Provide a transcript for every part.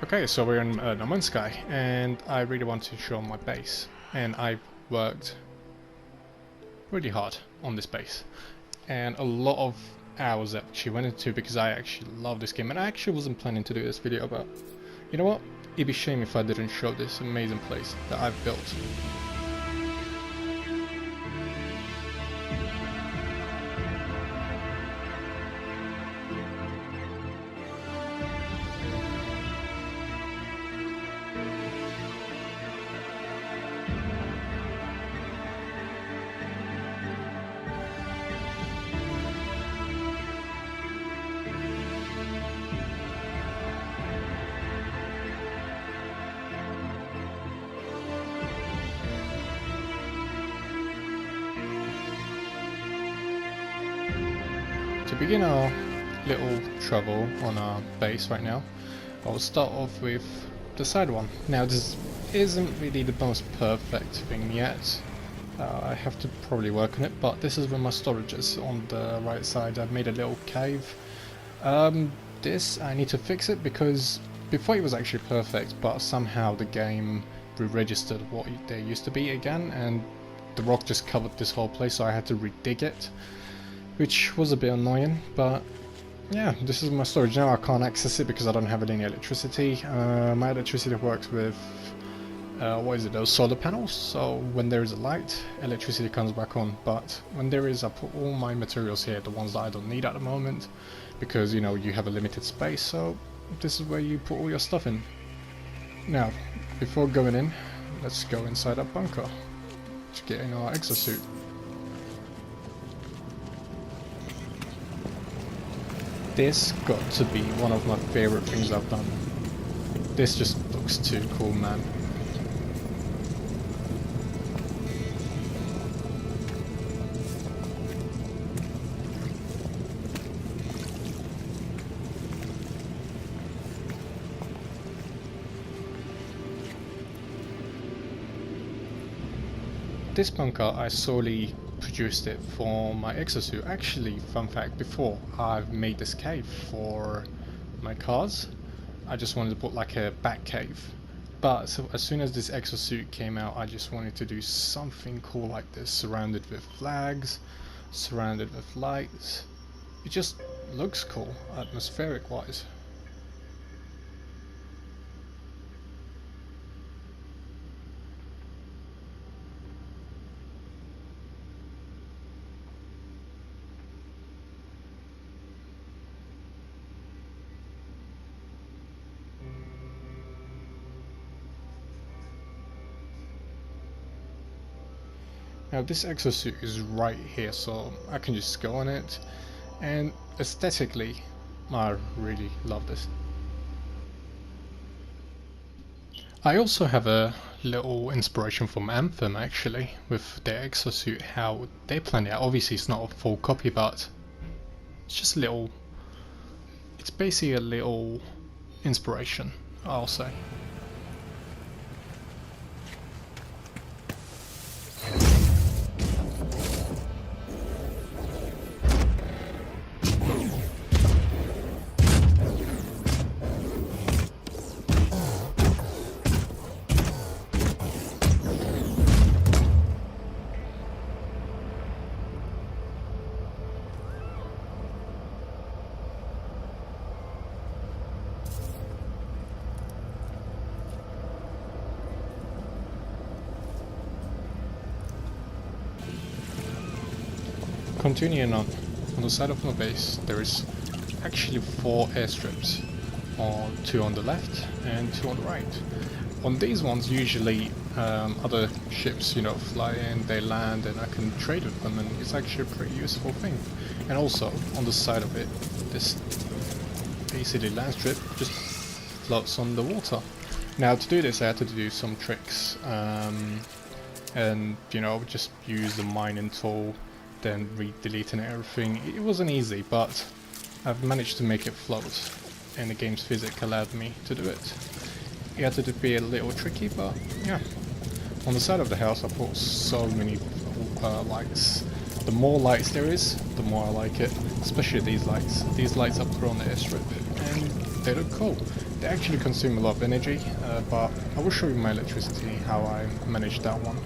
Okay, so we're in No Man's Sky, and I really want to show my base, and I've worked really hard on this base, and a lot of hours actually went into because I actually love this game, and I actually wasn't planning to do this video, but you know what? It'd be a shame if I didn't show this amazing place that I've built. To begin our little travel on our base right now, I will start off with the side one. Now this isn't really the most perfect thing yet, I have to probably work on it, but this is where my storage is on the right side. I've made a little cave. This I need to fix it because before it was actually perfect, but somehow the game re-registered what there used to be again, and the rock just covered this whole place, so I had to re-dig it, which was a bit annoying. But yeah, this is my storage now. I can't access it because I don't have any electricity. My electricity works with what is it, those solar panels, so when there is a light, electricity comes back on, but when there is, I put all my materials here, the ones that I don't need at the moment, because you know, you have a limited space, so this is where you put all your stuff in. Now, before going in, let's go inside our bunker to get in our exosuit. This got to be one of my favorite things I've done. This just looks too cool, man. This bunker, I solely produced it for my exosuit. Actually, fun fact, before I've made this cave for my cars, I just wanted to put like a back cave. But so as soon as this exosuit came out, I just wanted to do something cool like this, surrounded with flags, surrounded with lights. It just looks cool, atmospheric wise. Now this exosuit is right here, so I can just go on it, and aesthetically I really love this. I also have a little inspiration from Anthem actually, with their exosuit, how they planned it out. Obviously it's not a full copy, but it's just a little, it's basically a little inspiration, I'll say. Continuing on the side of my base, there is actually 4 airstrips, 2 on the left and 2 on the right. On these ones, usually other ships, you know, fly in, they land, and I can trade with them, and it's actually a pretty useful thing. And also, on the side of it, this basically land strip just floats on the water. Now to do this I had to do some tricks, and you know, just use the mining tool, then re-deleting everything. It wasn't easy, but I've managed to make it float, and the game's physics allowed me to do it. It had to be a little tricky, but yeah. On the side of the house I put so many lights. The more lights there is, the more I like it, especially these lights. These lights I put on the airstrip, and they look cool. they actually consume a lot of energy, but I will show you my electricity, how I managed that one.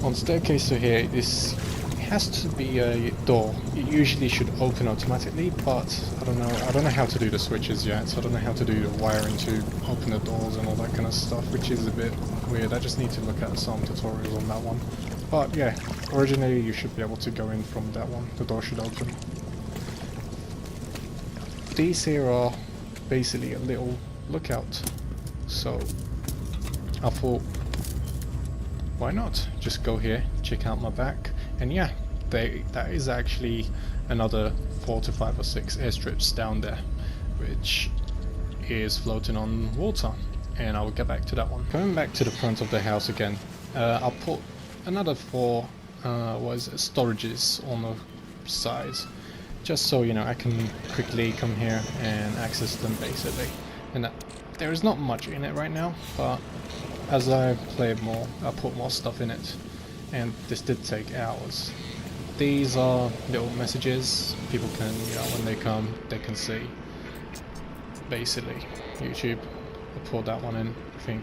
On staircase to here, this has to be a door. It usually should open automatically, but I don't know how to do the switches yet, so I don't know how to do the wiring to open the doors and all that kind of stuff, which is a bit weird. I just need to look at some tutorials on that one. But yeah, originally you should be able to go in from that one. The door should open. These here are basically a little lookout, so I thought, why not just go here, check out my back, and yeah, that is actually another 4 to 5 or 6 airstrips down there, which is floating on water, and I will get back to that one. Going back to the front of the house again, I'll put another 4 storages on the sides, just so you know I can quickly come here and access them basically. And there is not much in it right now, but as I play more, I put more stuff in it, and this did take hours. These are little messages people can, you know, when they come, they can see. Basically, YouTube, I put that one in. I think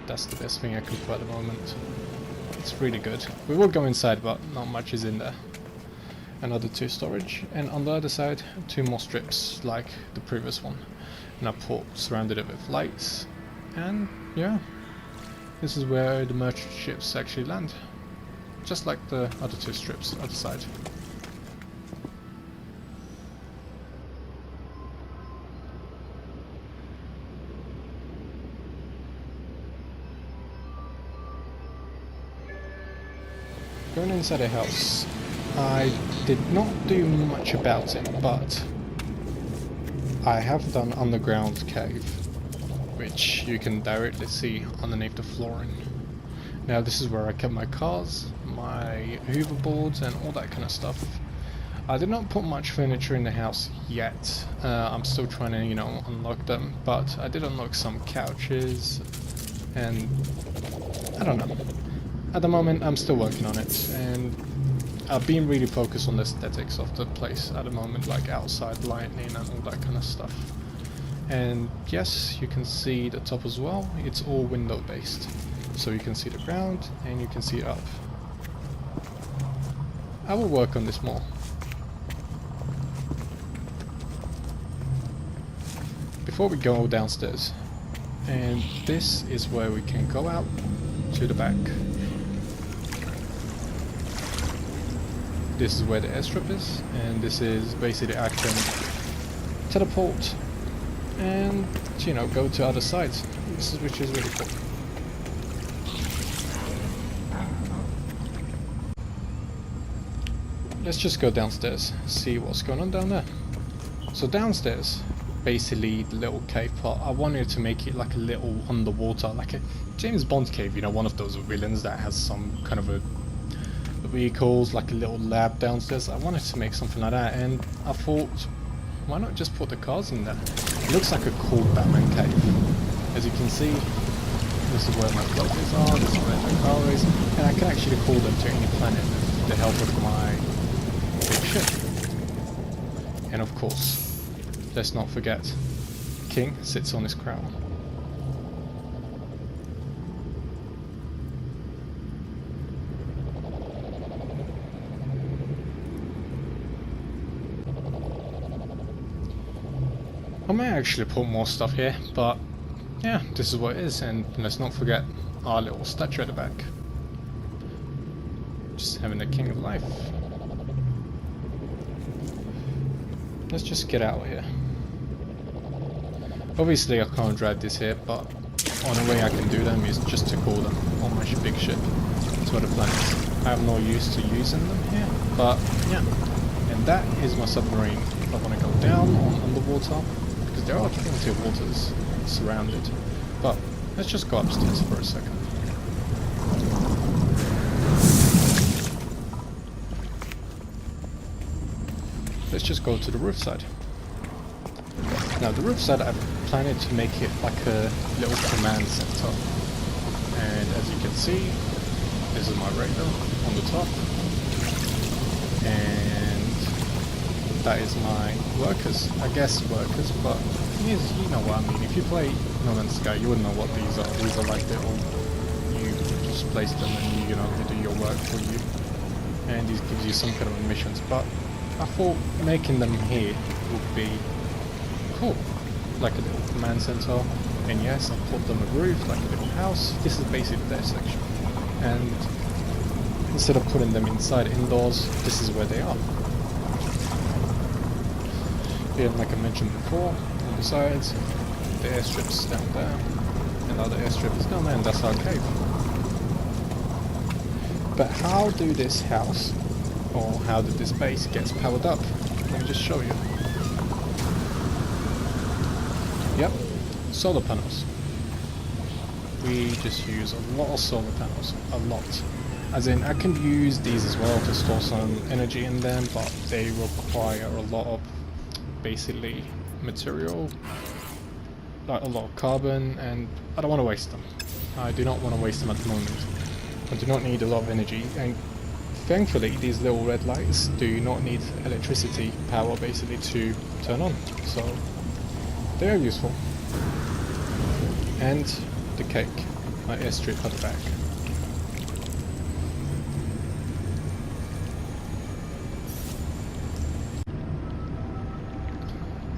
that's the best thing I can put at the moment. It's really good. We will go inside, but not much is in there. Another 2 storage, and on the other side, 2 more strips like the previous one. And I surrounded it with lights, and yeah, this is where the merchant ships actually land, just like the other 2 strips other side. Going inside the house, I did not do much about it, but I have done underground cave, which you can directly see underneath the flooring. Now this is where I kept my cars, my hoverboards and all that kind of stuff. I did not put much furniture in the house yet. I'm still trying to, you know, unlock them, but I did unlock some couches, and I don't know. At the moment I'm still working on it, and I've been really focused on the aesthetics of the place at the moment, like outside lighting and all that kind of stuff. And yes, you can see the top as well. It's all window based, so you can see the ground and you can see it up. I will work on this more. Before we go downstairs, and this is where we can go out to the back. This is where the airstrip is, and this is basically I can teleport and, you know, go to other sides, which is really cool. Let's just go downstairs, see what's going on down there. So downstairs, basically the little cave part, I wanted to make it like a little underwater, like a James Bond cave, you know, one of those villains that has some kind of a vehicles, like a little lab downstairs. I wanted to make something like that, and I thought, why not just put the cars in there? It looks like a cool Batman cave. As you can see, this is where my floaters are, this is where my car is, and I can actually call them to any planet with the help of my big ship. And of course, let's not forget, King sits on his crown. I may actually put more stuff here, but yeah, this is what it is, and let's not forget our little statue at the back. Just having the king of life. Let's just get out of here. Obviously I can't drive this here, but only way I can do them is just to call them on my big ship to other planets. I have no use to using them here, but yeah. And that is my submarine. If I want to go down or underwater, because there are plenty of waters surrounded. But let's just go upstairs for a second. Let's just go to the roof side. Now the roof side, I've planned to make it like a little command center. And as you can see, this is my radar on the top. And that is my workers. I guess workers, but you know what I mean. If you play No Man's Sky, you would know what these are. These are like little, you just place them and you know, they do your work for you. And this gives you some kind of missions, but I thought making them here would be cool. Like a little command center. And yes, I put them a roof, like a little house. This is basically their section. And instead of putting them inside indoors, this is where they are. Here, like I mentioned before, on the sides, the airstrips down there, and the other airstrip is down there, and that's our cave. But how do this house, or how did this base get powered up? Let me just show you. Yep, solar panels. We just use a lot of solar panels, a lot. As in, I can use these as well to store some energy in them, but they require a lot of, basically, material, like a lot of carbon, and I don't want to waste them. I do not want to waste them at the moment. I do not need a lot of energy, and thankfully these little red lights do not need electricity power basically to turn on, so they are useful. And the cake, my airstrip at the back.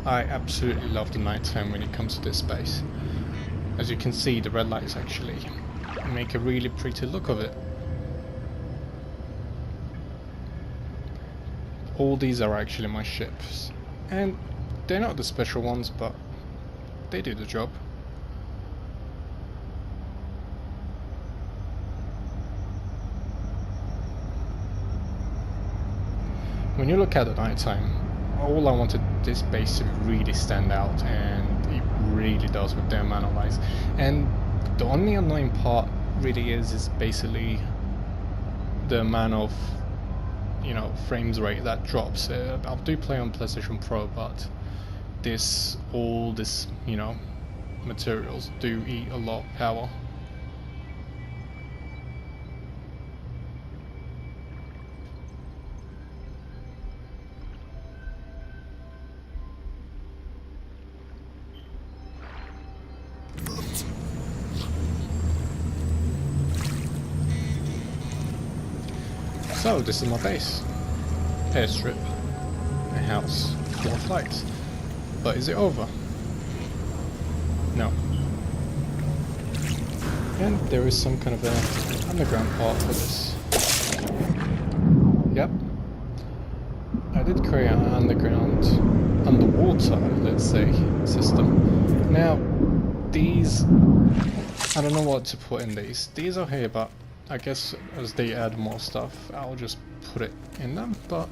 I absolutely love the nighttime when it comes to this space. As you can see, the red lights actually make a really pretty look of it. All these are actually my ships, and they're not the special ones, but they do the job. When you look at the nighttime, all I wanted this base to really stand out, and it really does with the amount of lights. And the only annoying part really is basically the amount of, you know, frames rate that drops. I do play on PlayStation Pro, but all this, you know, materials do eat a lot of power. So this is my base. Airstrip, a house, 4 flights. But is it over? No. And there is some kind of an underground part for this. Yep. I did create an underwater, let's say, system. Now, these, I don't know what to put in these. These are here, but I guess as they add more stuff, I'll just put it in them, but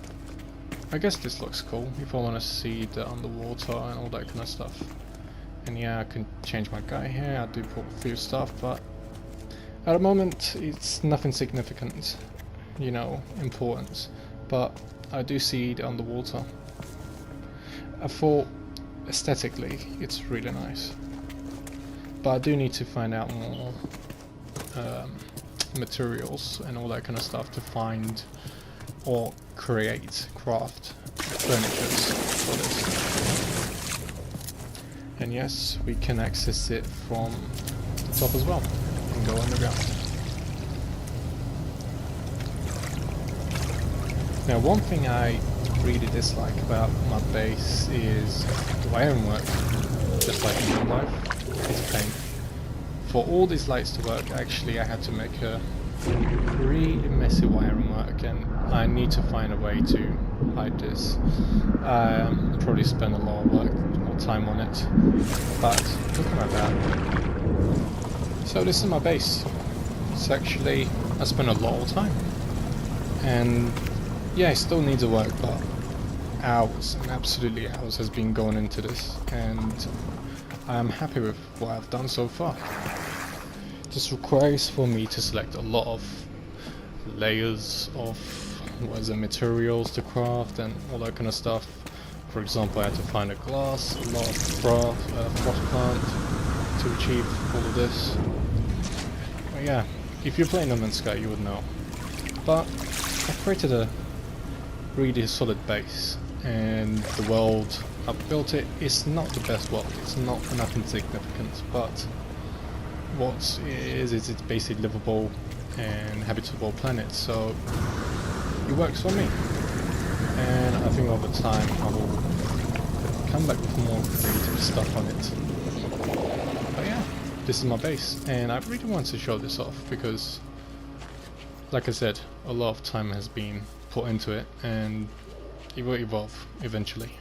I guess this looks cool if I want to see the underwater and all that kind of stuff. And yeah, I can change my guy here, I do put a few stuff, but at the moment it's nothing significant, you know, importance, but I do see the underwater. I thought aesthetically it's really nice, but I do need to find out more materials and all that kind of stuff to find or craft furnitures for this. And yes, we can access it from the top as well and go underground. Now, one thing I really dislike about my base is the wiring work, just like in real life. It's a pain. For all these lights to work, actually I had to make a really messy wiring work, and I need to find a way to hide this. Probably spend a lot of work or time on it, but looking at that. So this is my base. It's actually, I spent a lot of time, and yeah, it still needs a work, but hours and absolutely hours has been going into this, and I'm happy with what I've done so far. This requires for me to select a lot of layers of materials to craft and all that kind of stuff. For example, I had to find a glass, a lot of frost plant to achieve all of this. But yeah, if you're playing No Man's Sky, you would know. But I've created a really solid base, and the world I've built it's not the best world, it's not nothing significant, but what is it's basically livable and habitable planet, so it works for me. And I think over time I will come back with more creative stuff on it. But yeah, this is my base, and I really want to show this off because, like I said, a lot of time has been put into it, and it will evolve eventually.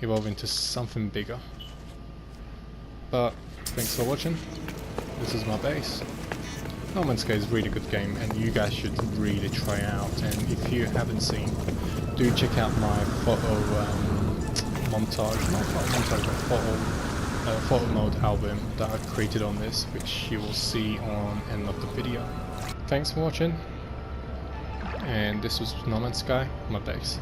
Evolve into something bigger. But thanks for watching. This is my base. No Man's Sky is a really good game, and you guys should really try out. And if you haven't seen, do check out my photo montage, not photo montage, but photo mode album that I created on this, which you will see on end of the video. Thanks for watching, and this was No Man's Sky, my base.